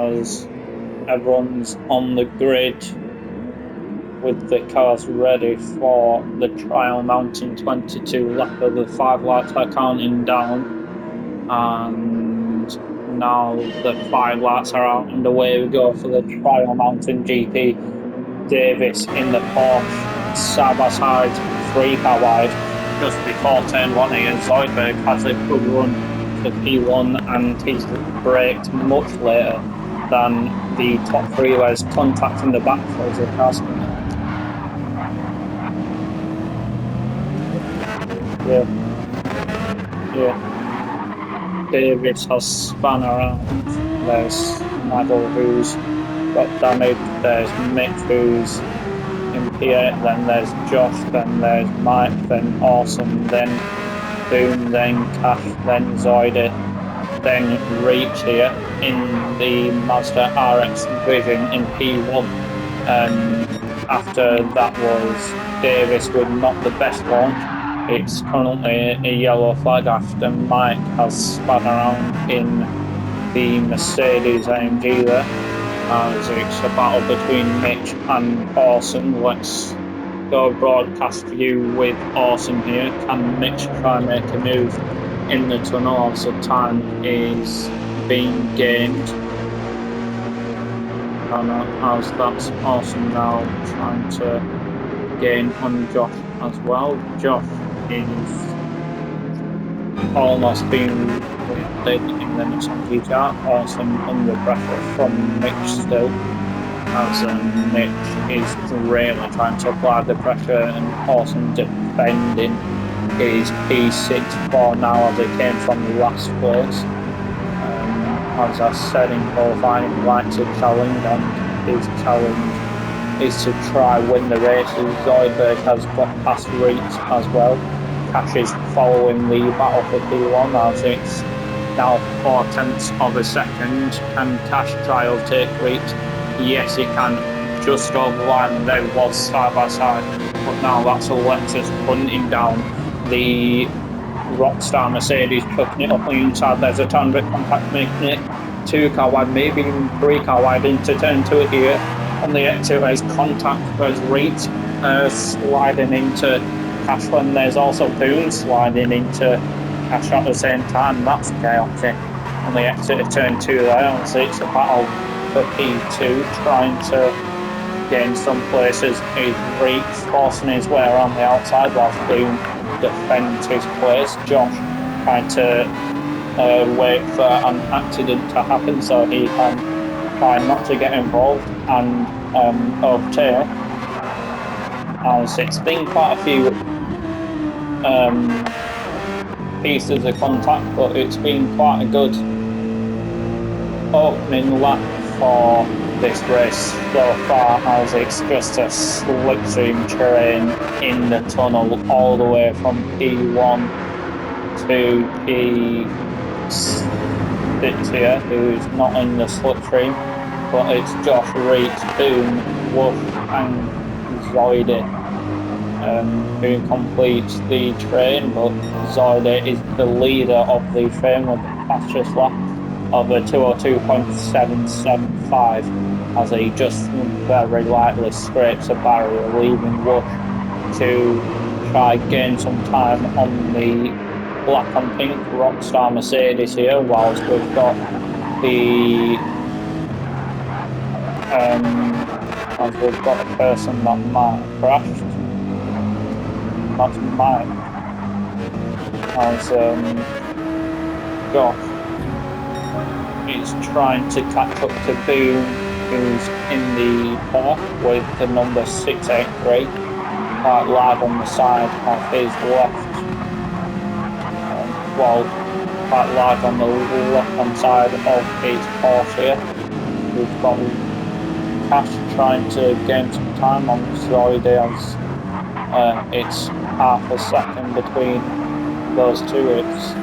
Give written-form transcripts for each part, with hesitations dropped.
as everyone's on the grid with the cars ready for the Trial Mountain 22 lap of the 5 laps are counting down, and now the 5 laps are out and away we go for the Trial Mountain GP. Davis in the Porsche, side by side, 3 car wide, just before turn 1 here. Zoidberg has a good run to P1 and he's braked much later than the top 3 where he's contacting the back as the car's coming out. Yeah. Davis has spun around. There's Nigel who's got damage. There's Mitch who's in P8. Then there's Josh. Then there's Mike. Then Awesome. Then Boom. Then Cash. Then Zoide. Then Reach here in the Mazda RX Vision in P1. After that was Davis with not the best launch. It's currently a yellow flag after Mike has spun around in the Mercedes AMG there, as it's a battle between Mitch and Awesome. Let's go broadcast view with Awesome here. Can Mitch try and make a move in the tunnel as the time is being gained? As that's Awesome now trying to gain on Josh as well. Josh is almost been with 18 minutes on GTR. Awesome under pressure from Mitch still, as Mitch is really trying to apply the pressure, and Awesome defending his P6 for now as it came from last place. As I said in qualifying, he likes a challenge, and his challenge is to try win the races. Zoidberg has got past Reach as well. Cash is following the battle for P1 as it's now 4/10 of a second. Can Cash try overtake Reach? Yes, he can. Just over the line, there was side by side, but now that's Alexis hunting down the Rockstar Mercedes, chucking it up on the inside. There's a turn bit contact making it 2 car wide, maybe even 3 car wide into turn 2 here. On the exit, there's contact, there's Reed sliding into Cash, and there's also Boone sliding into Cash at the same time. That's chaotic. On the exit of turn 2 there, so it's a battle for P2, trying to gain some places. He's Reed forcing his way around the outside whilst Boone defends his place. Josh trying to wait for an accident to happen so he can try not to get involved and overtake, as it's been quite a few pieces of contact, but it's been quite a good opening lap for this race so far, as it's just a slipstream terrain in the tunnel all the way from P1 to P6 here, who's not in the slipstream, but it's Josh, Reach, Boom, Wolf and Zoide who completes the train, but Zoide is the leader of the train with the fastest lap of a 202.775, as he just very lightly scrapes a barrier, leaving Wolf to try gain some time on the black and pink Rockstar Mercedes here, whilst we've got the as we've got a person that might have crashed. That's Mike. As Josh is trying to catch up to Boone, who's in the fourth with the number 683, quite live on the side of his left. Quite live on the left-hand side of his Porsche here. We've got Cash trying to gain some time on Zoide, as it's half a second between those two. It's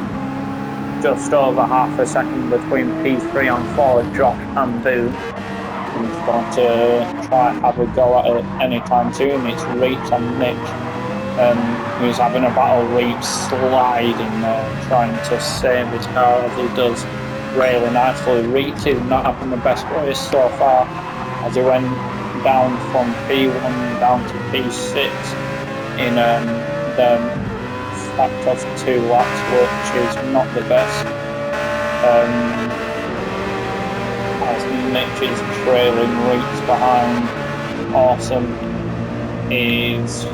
just over half a second between P3 and 4, Josh and Boone. He's going to try and have a go at it anytime soon. It's Reach and Mitch. He's having a battle. Reach sliding there, trying to save his car as he does really nicely. Reach is not having the best race so far, as he went down from P1 down to P6 in the fact of 2 laps, which is not the best. As Mitch is trailing Reach behind, Awesome is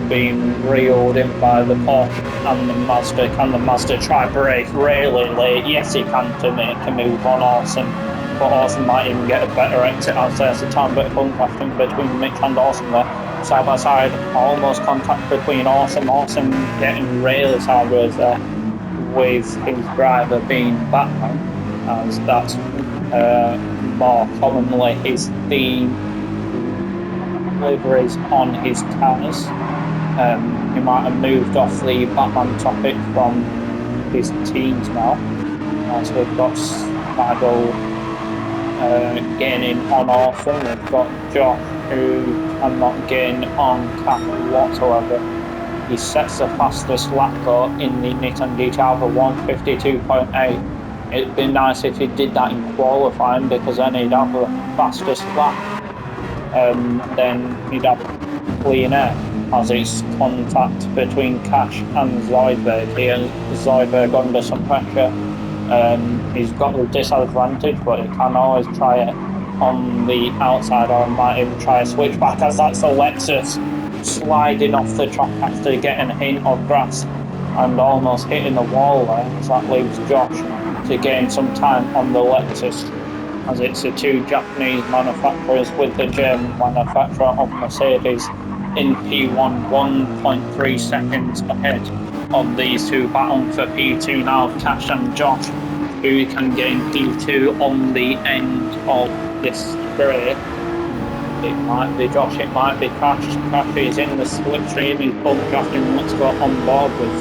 being reeled in by the Porsche and the Mazda. Can the Mazda try brake really late? Yes, he can, to make a move on Awesome, but Awesome might even get a better exit as there's a tiny bit of contrasting between Mitch and Awesome there. Side by side, almost contact between Awesome getting really sideways there, with his driver being Batman, as that's more commonly his theme liveries on his tyres. He might have moved off the Batman topic from his teams now, as we've got Snaggle gaining on Awesome. We've got Josh, who cannot gain on Cap whatsoever. He sets the fastest lap though in the Nissan GTLADS for 1:52.8. It'd be nice if he did that in qualifying, because then he'd have the fastest lap. Then he'd have clean air, as it's contact between Cash and Zoidberg here. Zoidberg under some pressure. He's got the disadvantage, but he can always try it on the outside, or might even try a switchback, as that's the Lexus sliding off the track after getting a hint of grass and almost hitting the wall there, as that leaves Josh to gain some time on the Lexus, as it's the two Japanese manufacturers with the German manufacturer of Mercedes in P1, 1.3 seconds ahead of these two battling for P2 now, Cash and Josh, who can gain P2 on the end of this straight. It might be Josh, it might be Cash. Cash is in the slipstream, he's bump drafting, let's go on board with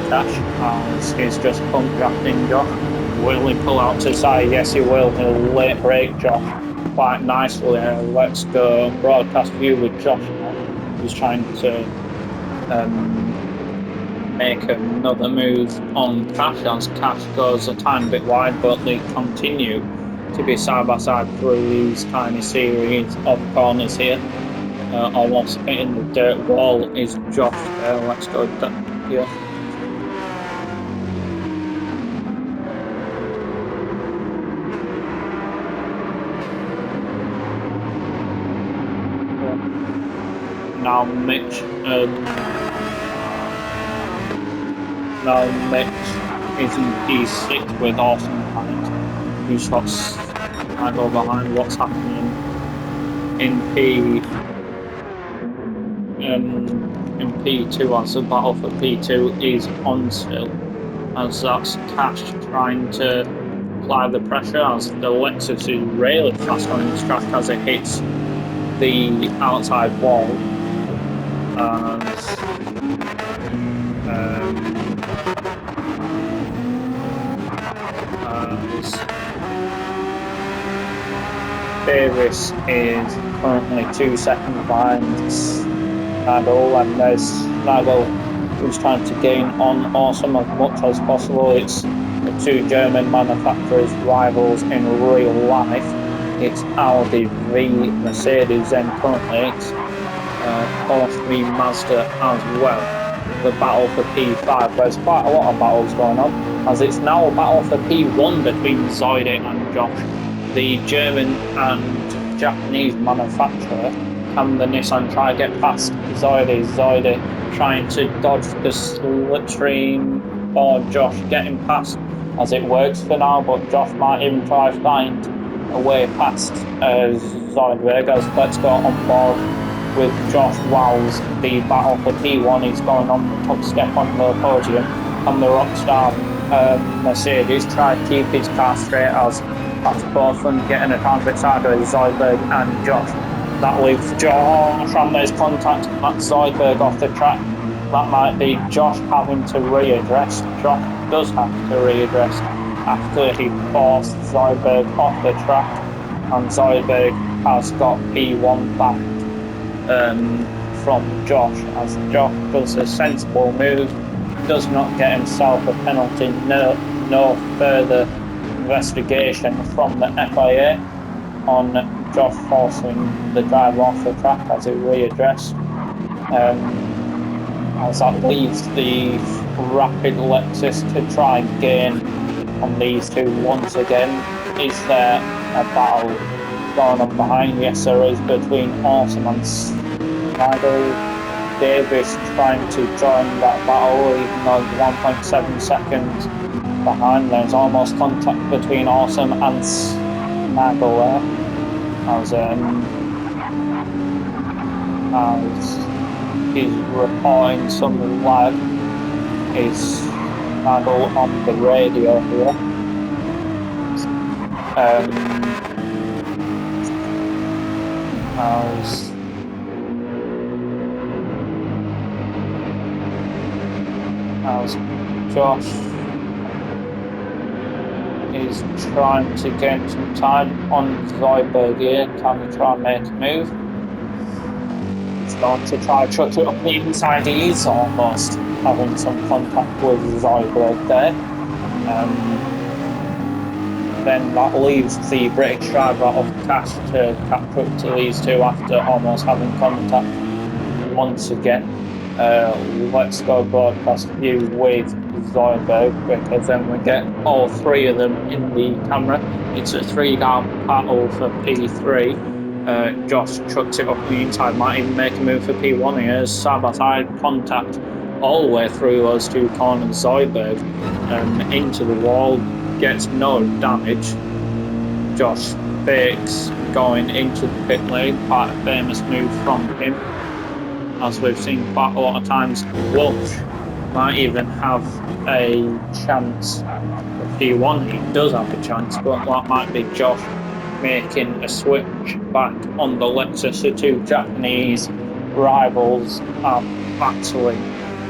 Cash, as he's just bump drafting Josh. Will he pull out to side? Yes, he will. He'll late break Josh quite nicely. Let's go broadcast view with Josh now. He's trying to make another move on Cash, as Cash goes a tiny bit wide, but they continue to be side by side through these tiny series of corners here. Almost hitting the dirt wall is Josh there. Let's go here. Now Mitch is in P6 with Awesome behind. Two shots I go behind what's happening in P2, as the battle for P2 is on still, as that's Cash trying to apply the pressure, as the Lexus is really fast on this track as it hits the outside wall. Davis is currently 2 seconds behind Snaggle, and there's Snaggle who's trying to gain on Awesome as much as possible. It's the two German manufacturers rivals in real life. It's Audi v Mercedes, and currently it's Porsche v Mazda as well. The battle for P5, there's quite a lot of battles going on, as it's now a battle for P1 between Zoide and Josh. The German and Japanese manufacturer, can the Nissan try to get past Zoide? Zoide trying to dodge the slipstream for Josh getting past, as it works for now, but Josh might even try to find a way past Zoidberg, as let's go on board with Josh whilst the battle for P1 is going on the top step on the podium. And the Rockstar Mercedes try to keep his car straight, as that's both of them getting a tiny bit sideways, Zoidberg and Josh. That leaves Josh, and there's contact at Zoidberg off the track. That might be Josh having to readdress. Josh does have to readdress after he forced Zoidberg off the track, and Zoidberg has got P1 back from Josh, as Josh does a sensible move, does not get himself a penalty. No, no further investigation from the FIA on Josh forcing the driver off the track as he readdressed. As that leaves the rapid Lexus to try and gain on these two once again. Is there a battle going on behind? Yes, there is, between Awesome and Smaggle. Davis trying to join that battle, even though 1.7 seconds behind. There's almost contact between Awesome and Smaggle there. As he's reporting some lag, is Smaggle on the radio here. As Josh is trying to gain some time on Zoidberg here, can he try and make a move? He's going to try to chuck it up the inside. He is almost having some contact with Zoidberg there. Then that leaves the British driver of Cash to catch up to these two after almost having contact once again. Let's go broadcast view with Zoidberg, because then we get all three of them in the camera. It's a 3-down battle for P3. Josh chucks it up the inside, might even make a move for P1 here. Side-by-side contact all the way through those two corners. Zoidberg into the wall, gets no damage. Josh fakes going into the pit lane, quite a famous move from him, as we've seen quite a lot of times. Walsh might even have a chance for P1. He does have a chance, but that might be Josh making a switch back on the Lexus. The two Japanese rivals are battling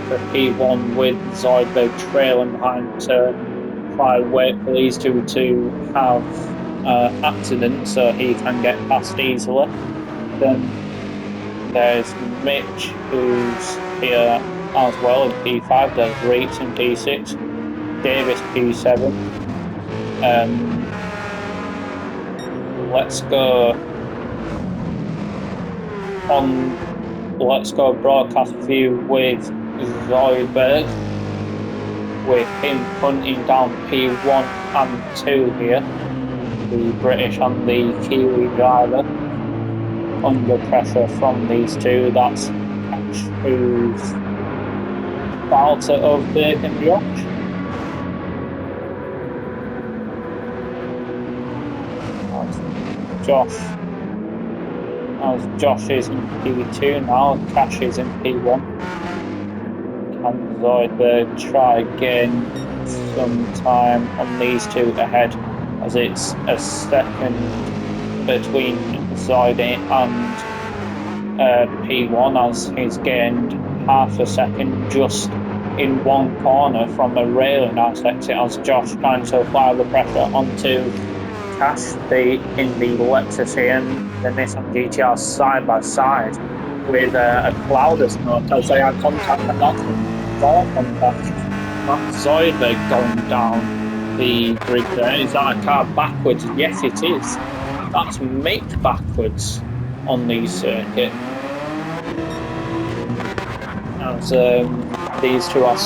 for P1, with Zoidberg trailing behind to try and wait for these two to have accidents so he can get past easily. Then there's Mitch, who's here as well in P5. There's Reeds in P6, Davis P7. Let's go broadcast view with Zoidberg, with him hunting down P1 and 2 here. The British and the Kiwi driver under pressure from these two. That's Cash, who's about to overtake Josh. As Josh is in P2 now, Cash is in P1. Can Zoidberg try again some time on these two ahead, as it's a second between Zoidberg and P1, as he's gained half a second just in one corner from a railing aspect, as Josh trying to apply the pressure onto Cash in the Lexus here, and the Nissan GTR side by side with a cloud of smoke as they had contact, and that's more contact. That's Zoidberg going down the grid there. Is that a car backwards? Yes, it is. That's Mick backwards on the circuit. As these two are,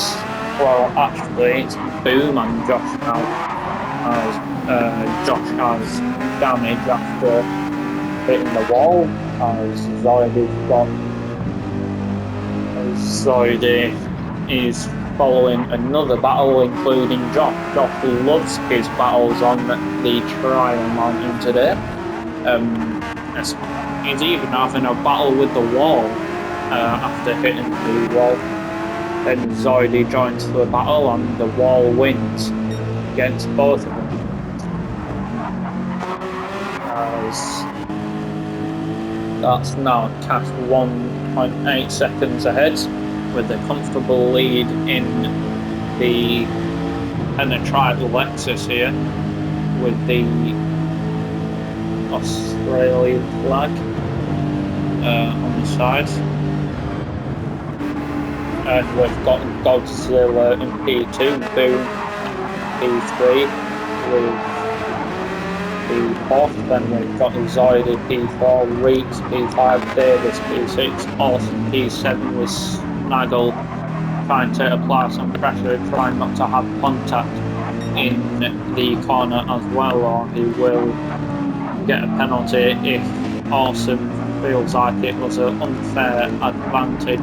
well, actually it's Boom and Josh now, as Josh has damage after hitting the wall, as Zoidberg is following another battle, including Josh. Josh loves his battles on the trial mountain today. He's even having a battle with the wall after hitting the wall. Then Zoidberg joins the battle and the wall wins against both of them. As that's now Cash 1.8 seconds ahead, with a comfortable lead in the penetrable Lexus here, with the Australian flag on the side. And we've got Godzilla in P2, Boom P3 with the Porsche. Then we've got Zoid P4, Reeks P5, Davis P6, Awesome P7 with Snaggle trying to apply some pressure, trying not to have contact in the corner as well, or he will get a penalty if Awesome feels like it was an unfair advantage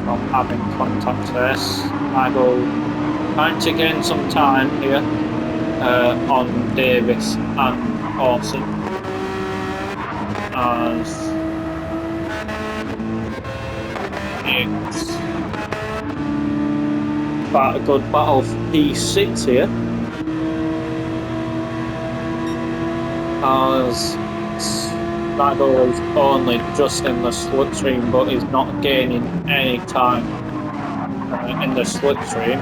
from having contact there. Snaggle trying to gain some time here on Davis and Awesome, as it's quite a good battle for P6 here, as Snaggle is only just in the slipstream, but is not gaining any time in the slipstream.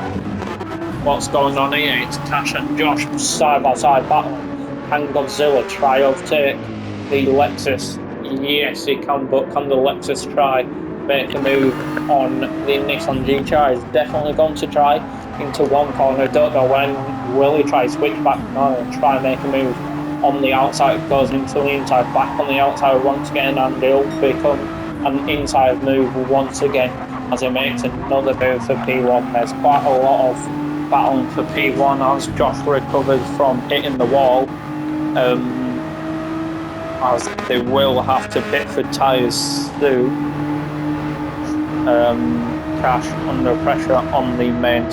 What's going on here? It's Cash and Josh side by side battling. Can Godzilla try overtake the Lexus? Yes, he can, but can the Lexus try make a move on the Nissan GTR? He's definitely going to try into one corner. Don't know when. Will he try switch back? No, try make a move on the outside, goes into the inside, back on the outside once again, and it'll become an inside move once again as he makes another move for P1. There's quite a lot of battling for P1 as Josh recovers from hitting the wall, as they will have to pit for tyres soon. Cash under pressure on the main,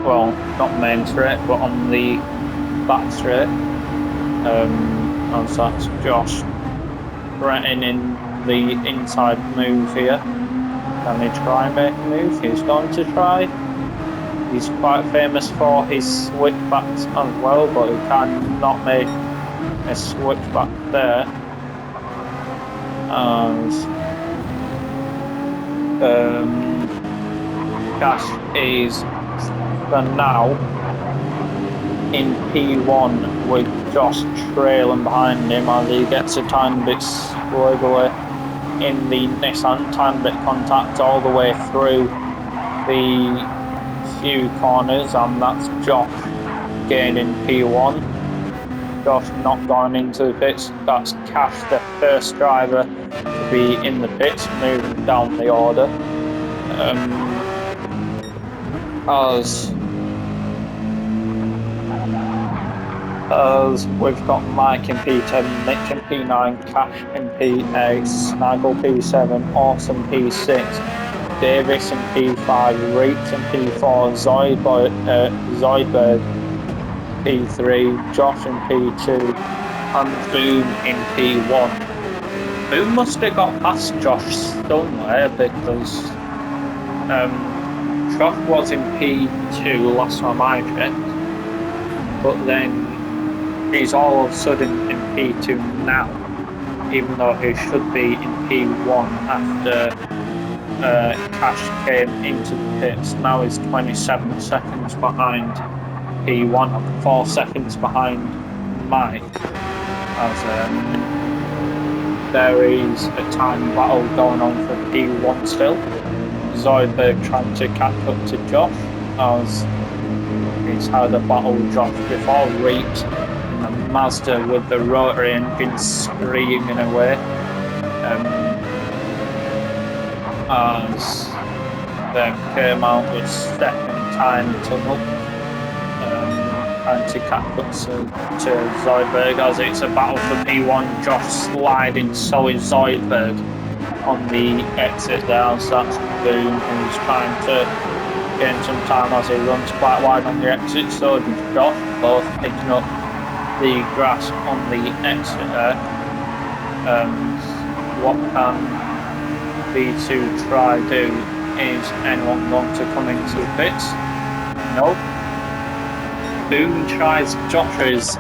well, not main straight, but on the back straight. And so that's Josh threatening the inside move here. Can he try and make a move? He's going to try. He's quite famous for his switchbacks as well, but he cannot make a switchback there. As Cash is for now in P1 with Josh trailing behind him as he gets a tiny bit squiggly in the Nissan, tiny bit contact all the way through the few corners, and that's Josh gaining P1. Josh not going into the pits. That's Cash, the first driver to be in the pits, moving down the order. As we've got Mike in P10, Nick in P9, Cash in P8, Snaggle P7, Awesome P6, Davis in P5, Reeks in P4, Zoidberg P3, Josh in P2, and Boom in P1. Boom must have got past Josh somewhere, because Josh was in P2 last time I checked, but then he's all of a sudden in P2 now, even though he should be in P1 after Cash came into the pits. Now he's 27 seconds behind P1, 4 seconds behind Mike, as there is a time battle going on for P1 still. Zoidberg trying to catch up to Josh, as he's had a battle with Josh before. Reeks in the Mazda with the rotary engine screaming away, as then came out with second time tunnel, trying to catch up to Zoidberg, as it's a battle for P1. Josh sliding, so is Zoidberg on the exit there, so that's Boom, who's trying to gain some time as he runs quite wide on the exit. So does Josh, both picking up the grass on the exit there. What can B2 try do? Is anyone going to come into the pits? No. Boom tries Josh's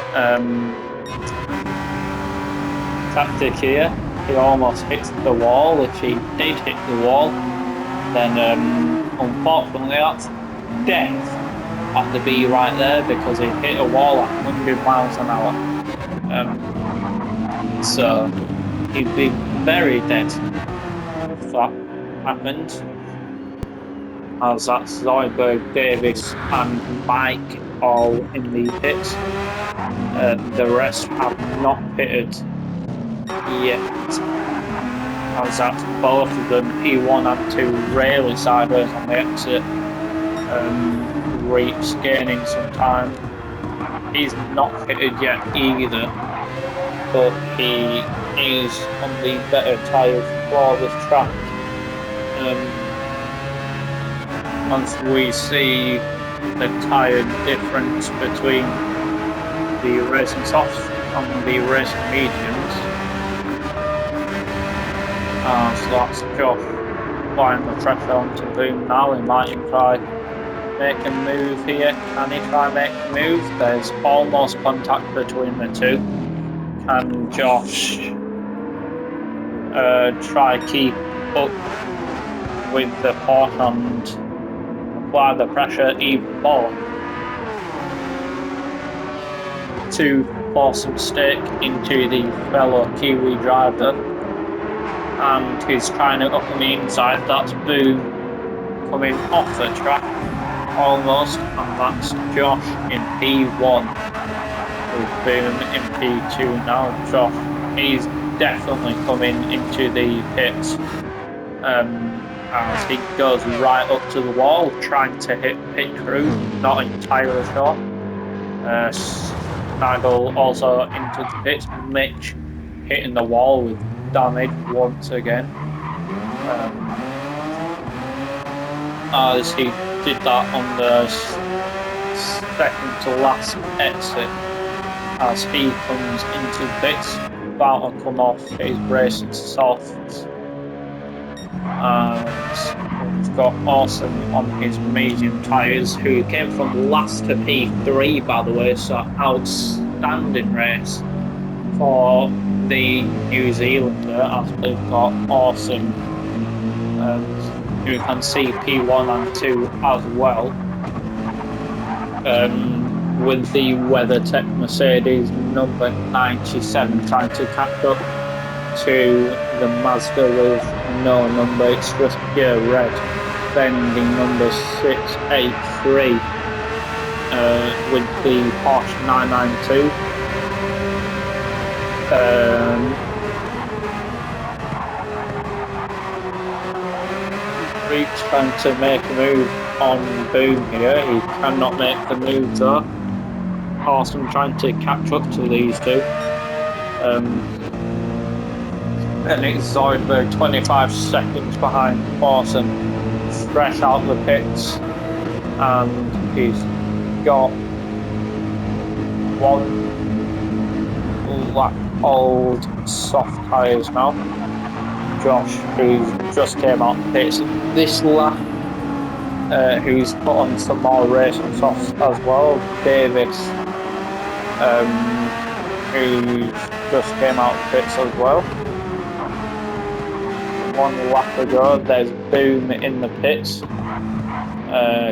tactic here. He almost hits the wall. If he did hit the wall, then unfortunately that's death at the B right there, because he hit a wall at 100 miles an hour. So he'd be very dead if that happened, as that's Zoidberg, Davis and Mike all in the pits. The rest have not pitted yet, as that's both of them, P1 and 2, really sideways on the exit. Reeps gaining some time. He's not pitted yet either, but he is on the better tyres for this track. Once we see the tyre difference between the racing softs and the racing mediums, so that's Josh applying the pressure onto Boom now. He might try make a move here. Can he try make a move? There's almost contact between the two. Can Josh try keep up with the Porsche and apply the pressure even more to force some stake into the fellow Kiwi driver? And he's trying it up on the inside. That's Boom coming off the track almost, and that's Josh in P1 with Boom in P2 now. Josh, he's definitely coming into the pits as he goes right up to the wall trying to hit pit crew, not entirely sure. Nagel also into the pits. Mitch hitting the wall with damage once again, as he did that on the second to last exit, as he comes into the pits, about to come off his racing softs. And we've got Awesome on his medium tyres, who came from last to P3 by the way, so outstanding race for the New Zealander, as we've got Awesome, who can see P1 and 2 as well, with the WeatherTech Mercedes number 97 trying to catch up to the Mazda with no number, it's just pure red. Then the number 683 with the Porsche 992. Reeps trying to make a move on Boom here. He cannot make the move though. Awesome trying to catch up to these two. And it's Zoidberg 25 seconds behind Awesome, fresh out the pits, and he's got one old soft tyres now. Josh, who just came out the pits this lap, who's put on some more racing softs as well. Davis, who just came out the pits as well. One lap ago, there's Boom in the pits,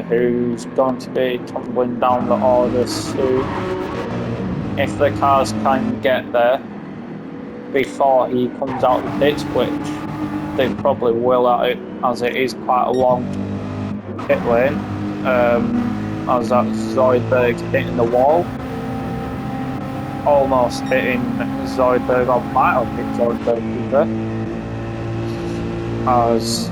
who's going to be tumbling down the order soon. If the cars can get there before he comes out the pits, which they probably will, as it is quite a long pit lane, as that Zoidberg hitting the wall, almost hitting Zoidberg, or might have hit Zoidberg either, as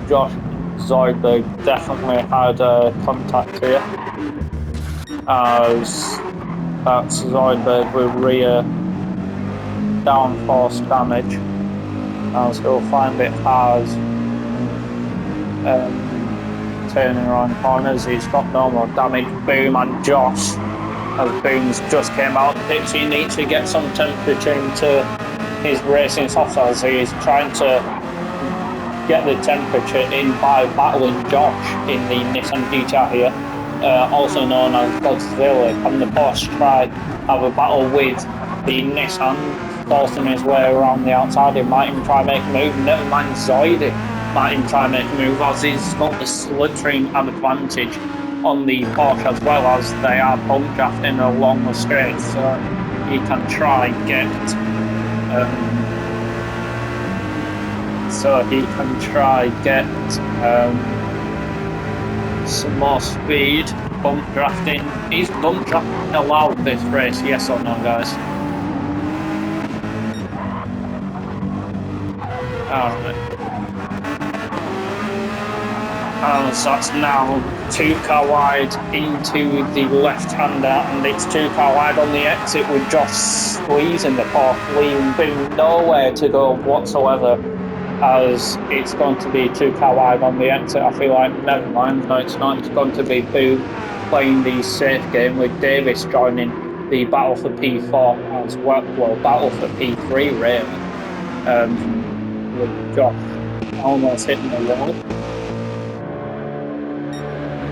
Josh Zoidberg definitely had contact here, as that's Zoidberg with rear downforce damage, as he'll find it hard turning around corners. He's got no more damage. Boom and Josh, as Boom's just came out the pits, he needs to get some temperature into his racing softs, as he's trying to get the temperature in by battling Josh in the Nissan GTR here, also known as Godzilla. And the Porsche try have a battle with the Nissan, forcing his way around the outside. He might even try make a move, never mind Zoidberg might even try make a move, as he's got the slithering advantage on the Porsche, as well as they are bump drafting along the straight, so he can try get some more speed, bump drafting. Is bump drafting allowed this race, yes or no, guys? Alright. So that's now 2-car wide into the left-hander, and it's 2-car wide on the exit with Josh squeezing the Porsche, leaving nowhere to go whatsoever, as it's going to be 2-car wide on the exit. I feel like, never mind, no it's not, it's going to be Boone playing the safe game with Davis joining the battle for P4 as well, battle for P3 really, with Josh almost hitting the wall.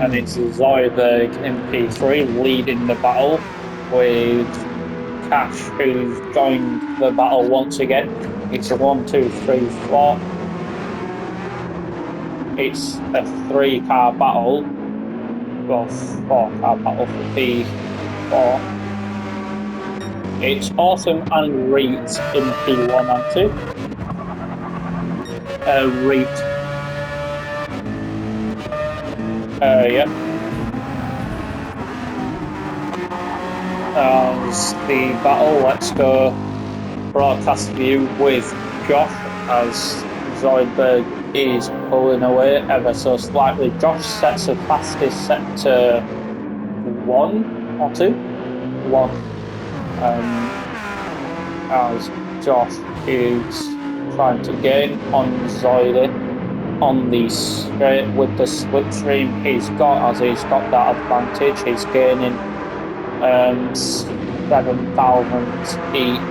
And it's Zoidberg in P3 leading the battle, with Cash, who's joined the battle once again. It's a 1, 2, 3, 4. It's a 3-car battle, well, 4-car battle for P4. It's Autumn and Reet in P1 and 2. Reet. Yep. As the battle, let's go broadcast view with Josh, as Zoidberg is pulling away ever so slightly. Josh sets the fastest set to 1 or 2? 1. As Josh is trying to gain on Zoidberg on the straight with the slipstream he's got, as he's got that advantage. He's gaining 7 thousandths each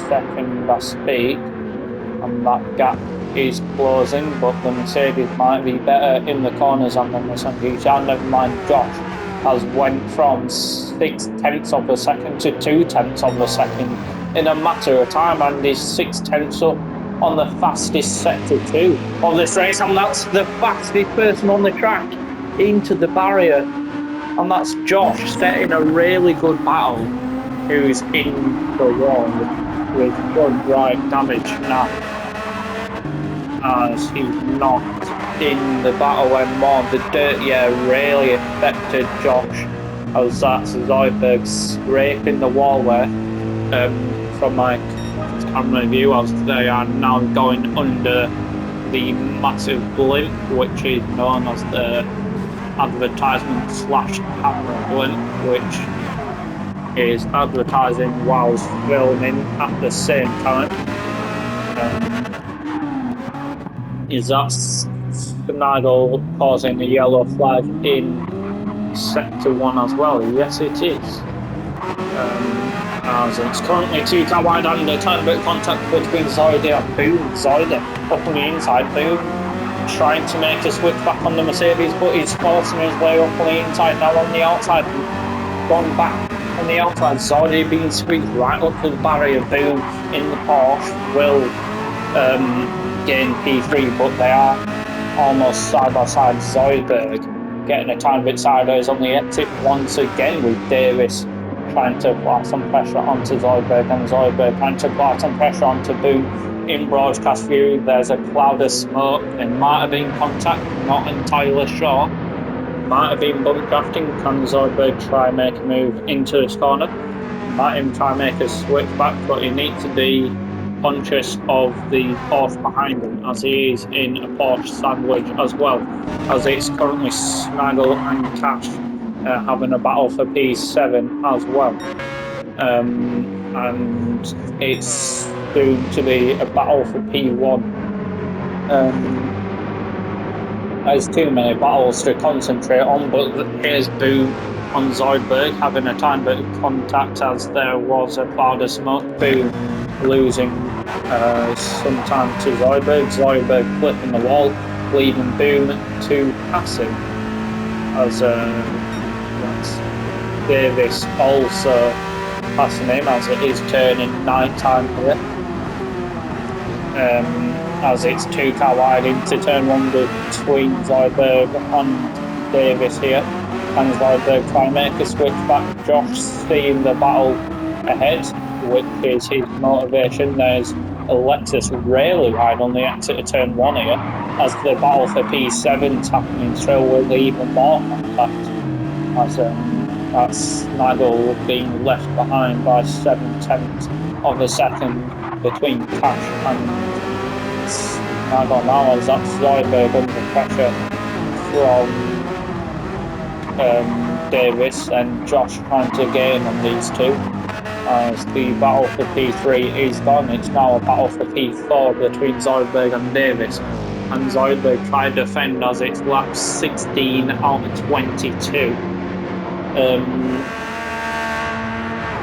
second I speak, and that gap is closing, but the Mercedes might be better in the corners than the Nissan GTR. Never mind, Josh has went from 6/10 of a second to 2/10 of a second in a matter of time, and is 6/10 up on the fastest sector 2 of this race, and that's the fastest person on the track into the barrier, and that's Josh setting a really good battle, who's in the wall with front right damage now, as he's not in the battle anymore. The dirty air really affected Josh, as that's Zoidberg scraping the wall there. From my camera view, as they are now going under the massive blimp, which is known as the advertisement / camera blimp, which is advertising whilst filming at the same time. Is that Snaggle causing a yellow flag in sector 1 as well? Yes, it is. As it's currently 2-car wide and a tiny bit of contact between Zoidberg and Boone. Zoidberg up on the inside, Boone trying to make a switch back on the Mercedes, but he's forcing his way up on the inside, now on the outside, gone back on the outside. Zoidberg being squeezed right up to the barrier. Boone in the Porsche will gain P3, but they are almost side by side. Zoidberg getting a tiny bit sideways on the exit once again, with Davis trying to apply some pressure onto Zoidberg, and Zoidberg trying to apply some pressure onto Boone. In broadcast view, there's a cloud of smoke. There might have been contact, not entirely sure. Might have been bump drafting. Can Zoidberg try and make a move into this corner? Might even try and make a switch back, but he needs to be conscious of the Porsche behind him, as he is in a Porsche sandwich as well, as it's currently Snaggle and Cash having a battle for P7 as well, and it's soon to be a battle for P1. There's too many battles to concentrate on, but here's Boone on Zoidberg having a tiny bit of contact, as there was a cloud of smoke. Boone losing some time to Zoidberg. Zoidberg flipping the wall, leaving Boone to pass him, as Davis also passing him, as it is turning night time here, as it's 2-car wide into turn 1 between Zoidberg and Davis here, and Zoidberg trying to make a switch back. Josh seeing the battle ahead, which is his motivation. There's Alexis really wide on the exit of turn 1 here, as the battle for P7's happening through with even more contact, as that's Snaggle being left behind by 7/10 of a second between Cash and Snaggle now, as that's Zoidberg under pressure from Davis and Josh trying to gain on these two. As the battle for P3 is gone, it's now a battle for P4 between Zoidberg and Davis. And Zoidberg tried to defend as it's lap 16 out of 22.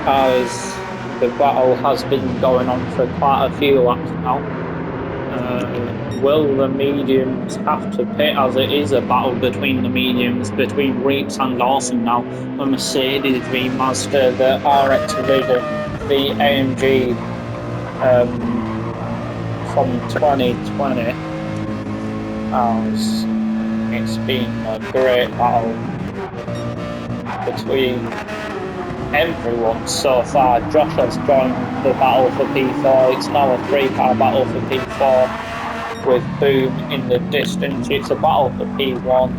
As the battle has been going on for quite a few laps now. Will the mediums have to pit, as it is a battle between the mediums, between Reeps and Dawson now? The Mercedes v Mazda, the RX Vision, the AMG from 2020. As it's been a great battle between everyone so far. Josh has joined the battle for P4. It's now a 3-car battle for P4 with Boom in the distance. It's a battle for P1,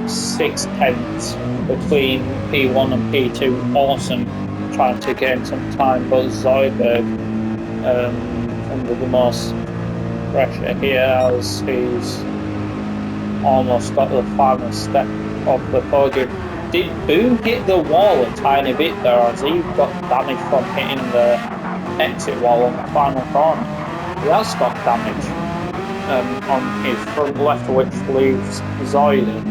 6/10 between P1 and P2. Awesome trying to gain some time, but Zoidberg under the most pressure here as he's almost got the final step of the podium. Did Boom hit the wall a tiny bit there, as he got damage from hitting the exit wall on the final corner? He has got damage on his front left, which leaves Zoidberg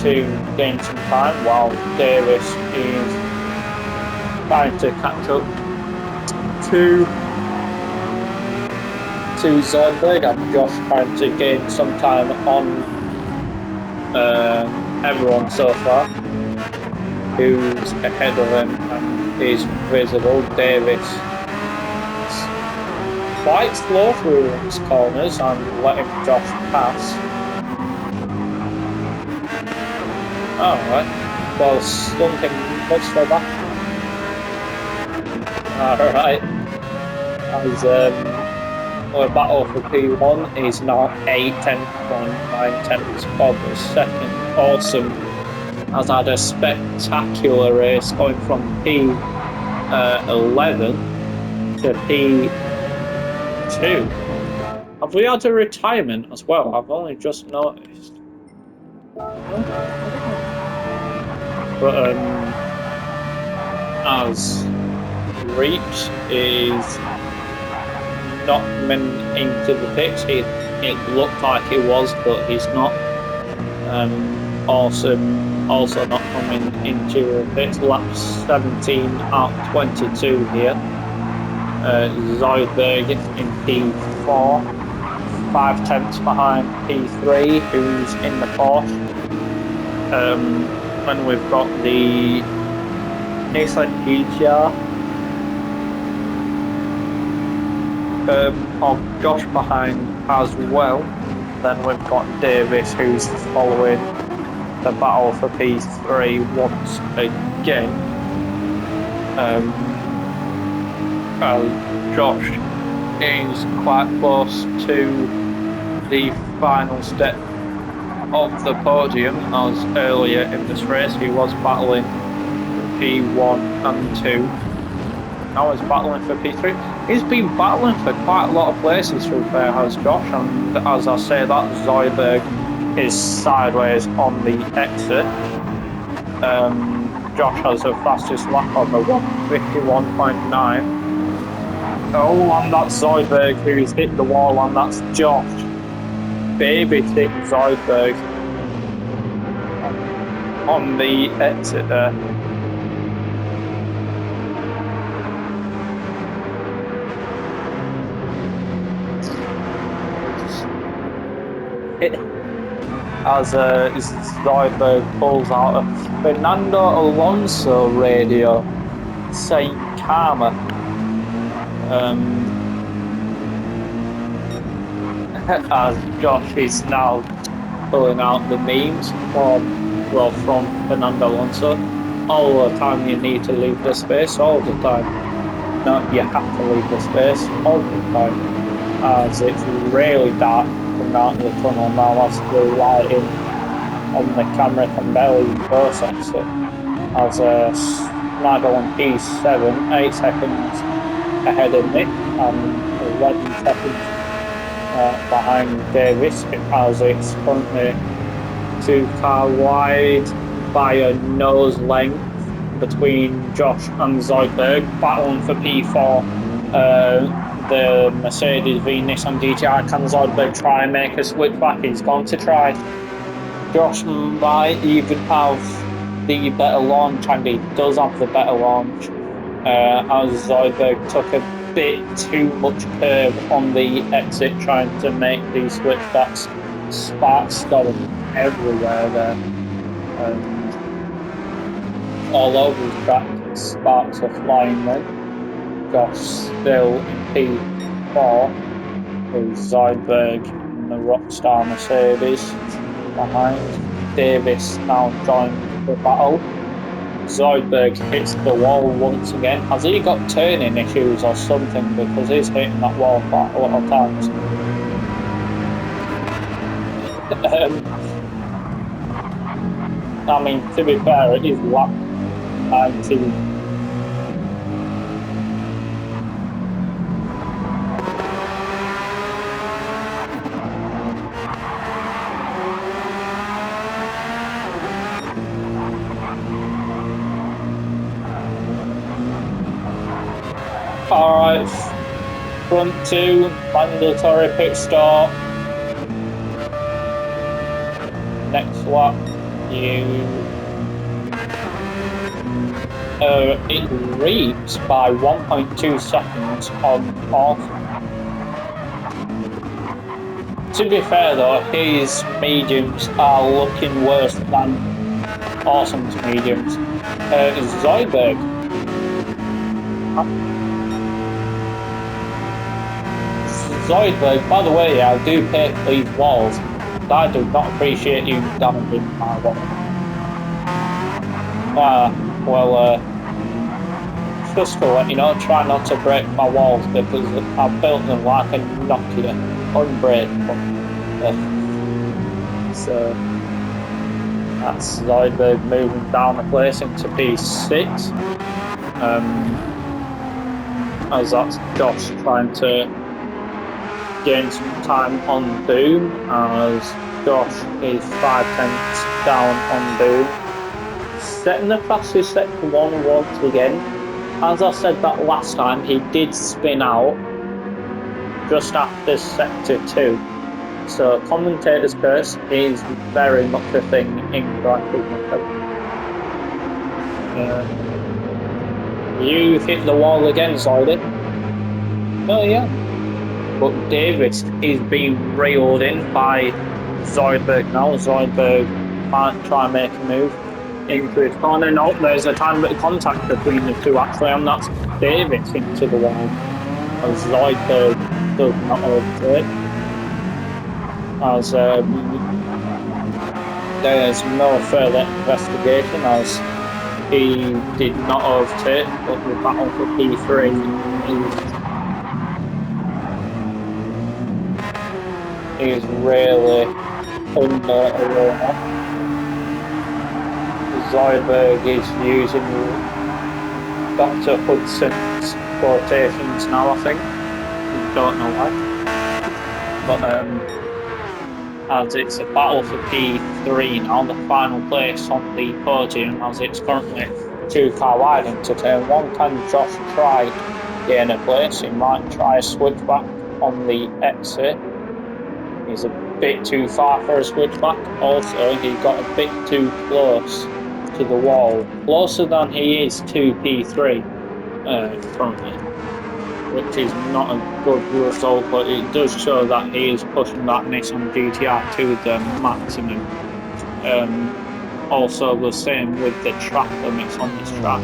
to gain some time, while Davis is trying to catch up to Zoidberg, and Josh trying to gain some time on everyone so far who's ahead of him and is visible. Davis quite slow through his corners and letting Josh pass. Alright, well, something much for that. Alright, as our battle for P1 is now 8/10.9 of a second. Awesome has had a spectacular race going from P11 to P2. Have we had a retirement as well? I've only just noticed. But as Reeps is not meant into the pits, it looked like he was, but he's not. Awesome also not coming into the pits. Lap 17 out 22 here. Zoidberg in P4, 5/10 behind P3, who's in the Porsche. Then we've got the Nissan GTR of Josh behind as well. Then we've got Davis, who's following the battle for P3 once again. Josh is quite close to the final step of the podium, as earlier in this race he was battling P1 and 2. Now he's battling for P3. He's been battling for quite a lot of places through there, has Josh, and as I say that, Zoidberg is sideways on the exit. Josh has the fastest lap of a 1:51.9. Oh, and that's Zoidberg who's hit the wall, and that's Josh babysitting Zoidberg on the exit there. As Zoidberg pulls out a Fernando Alonso radio saying karma. As Josh is now pulling out the memes from Fernando Alonso. All the time you need to leave the space, all the time. no, you have to leave the space all the time, as it's really dark coming out of the tunnel now as the lighting on the camera can barely even process it. As Snaggle on P7, 8 seconds ahead of Nick and 11 seconds behind Davis, as it's currently 2 car wide by a nose length between Josh and Zoidberg, battling for P4. The Mercedes v Nissan GTR. Can Zoidberg try and make a switch back? He's going to try. Josh might even have the better launch, and he does have the better launch, as Zoidberg took a bit too much curve on the exit trying to make these switchbacks. Sparks going everywhere there, and all over the track sparks are flying then. Josh still in P4 with Zoidberg in the Rockstar Mercedes behind. Davis now joined the battle. Zoidberg hits the wall once again. Has he got turning issues or something? Because he's hitting that wall quite a lot of times. I mean, to be fair, it is lap 19. Alright, front two, mandatory pit stop. Next lap, it reaps by 1.2 seconds on Awesome. To be fair though, his mediums are looking worse than Awesome's mediums. Zoidberg. Zoidberg, by the way, I do pay for these walls, but I do not appreciate you damaging my wall. Just to let you know, try not to break my walls because I've built them like a Nokia, unbreakable. So that's Zoidberg moving down a place into P6. As that's Josh trying to gain some time on Boom, as Josh is 5/10 down on Boom. Setting the fastest sector 1 once again. As I said that last time, he did spin out just after sector 2. So commentator's curse is very much a thing in Grand Prix. You hit the wall again, Zoidberg. Oh yeah. But Davis is being reeled in by Zoidberg now. Zoidberg might try and make a move into his corner. No, there's a tiny bit of contact between the two actually, and that's Davis into the wall. As Zoidberg does not overtake. As there's no further investigation, as he did not overtake, but the battle for P3 is really under a roller. Zoidberg is using Dr. Hudson's quotations now, I think. Don't know why. But as it's a battle for P3 now, the final place on the podium, as it's currently 2 car wide into turn 1. Can Josh try gain a place? He might try a switchback on the exit. He's a bit too far for a switchback. Also, he got a bit too close to the wall, closer than he is to P3 currently, which is not a good result, but it does show that he is pushing that Nissan GTR to the maximum. Also the same with the track limits on this track,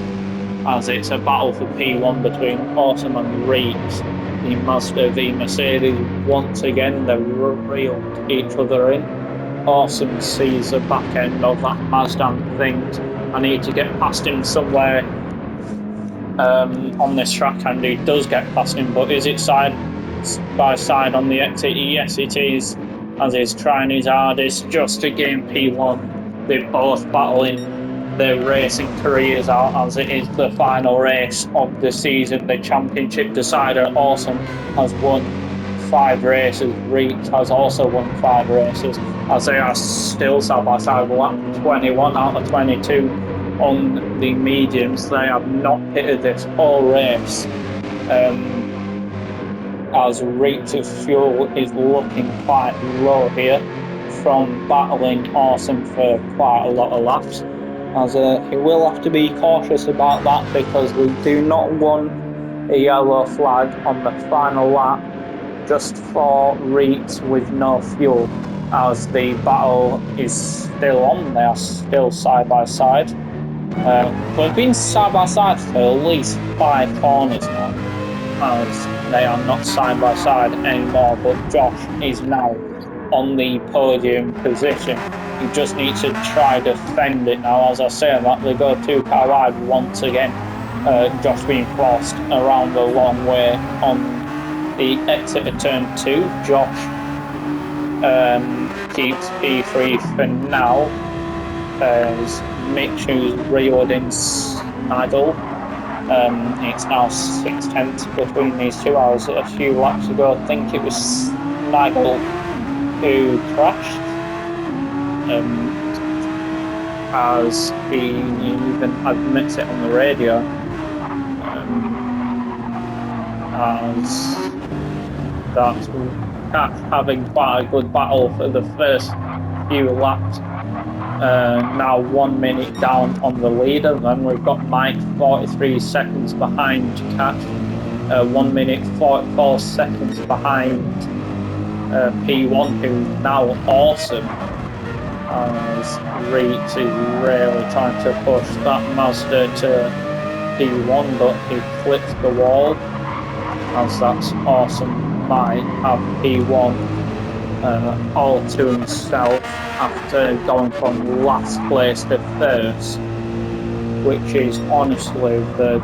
as it's a battle for P1 between Awesome and Reeves. The Mazda v Mercedes, once again they reeled each other in. Awesome sees the back end of that Mazda and thinks, I need to get past him somewhere. on this track, and he does get past him, but is it side by side on the exit? Yes, it is, as he's trying his hardest just to gain P1. They're both battling their racing careers out as it is the final race of the season. The championship decider, Awesome, has won 5 races. Reach has also won 5 races, as they are still side by side. Lap 21 out of 22 on the mediums. They have not pitted this whole race. As Reach's fuel is looking quite low here from battling Awesome for quite a lot of laps. As he will have to be cautious about that, because we do not want a yellow flag on the final lap just for Reach with no fuel, as the battle is still on. They are still side by side. We've been side by side for at least 5 corners now, as they are not side by side anymore, but Josh is now on the podium position. He just needs to try to defend it now. As I say that, they go 2 car wide once again. Josh being forced around the long way on the exit of turn 2. Josh keeps P3 for now, as Mitch, who's reeled in Snaggle. It's now 6/10 between these two. I was a few laps ago, I think it was Snaggle who crashed, as he even admits it on the radio, as that's having quite a good battle for the first few laps. Now 1 minute down on the leader. Then we've got Mike 43 seconds behind Cash, 1 minute 44 seconds behind P1, who's now Awesome, as Reach is really trying to push that Mazda to P1, but he flips the wall, as that's Awesome might have P1 all to himself after going from last place to first, which is honestly the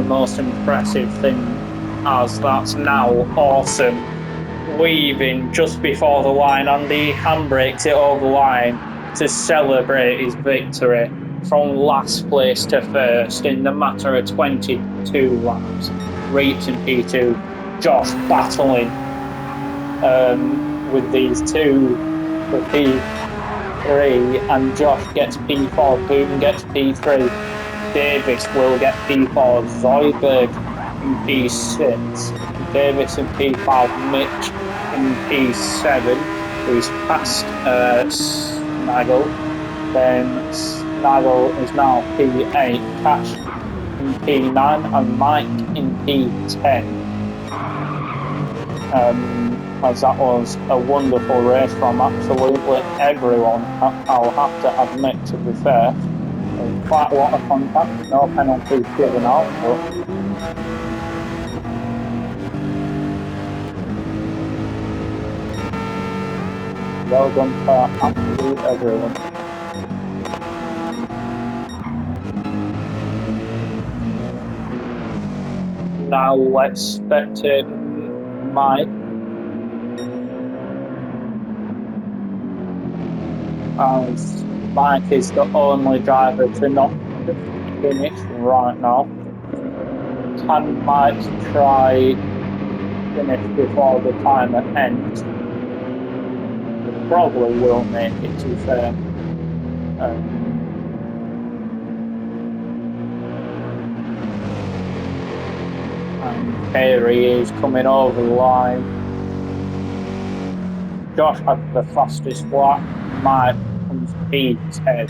most impressive thing, as that's now Awesome leaving just before the line, and he handbrakes it over the line to celebrate his victory from last place to first in the matter of 22 laps. Reach in P2, Josh battling with these two for P3, and Josh gets P4, Boom gets P3, Davis will get P4, Zoidberg in P6, Davis in P5, Mitch in P7, who's past Snaggle. Then Snaggle is now P8, Cash in P9, and Mike in P10. As that was a wonderful race from absolutely everyone, I'll have to admit, to be fair. There's quite a lot of contact, no penalties given out, but well done for absolutely everyone. Now let's spectate Mike, as Mike is the only driver to not finish right now. Can Mike try finish before the timer ends? He probably will make it, to be fair. And here he is coming over the line. Josh had the fastest lap. Mike comes P10.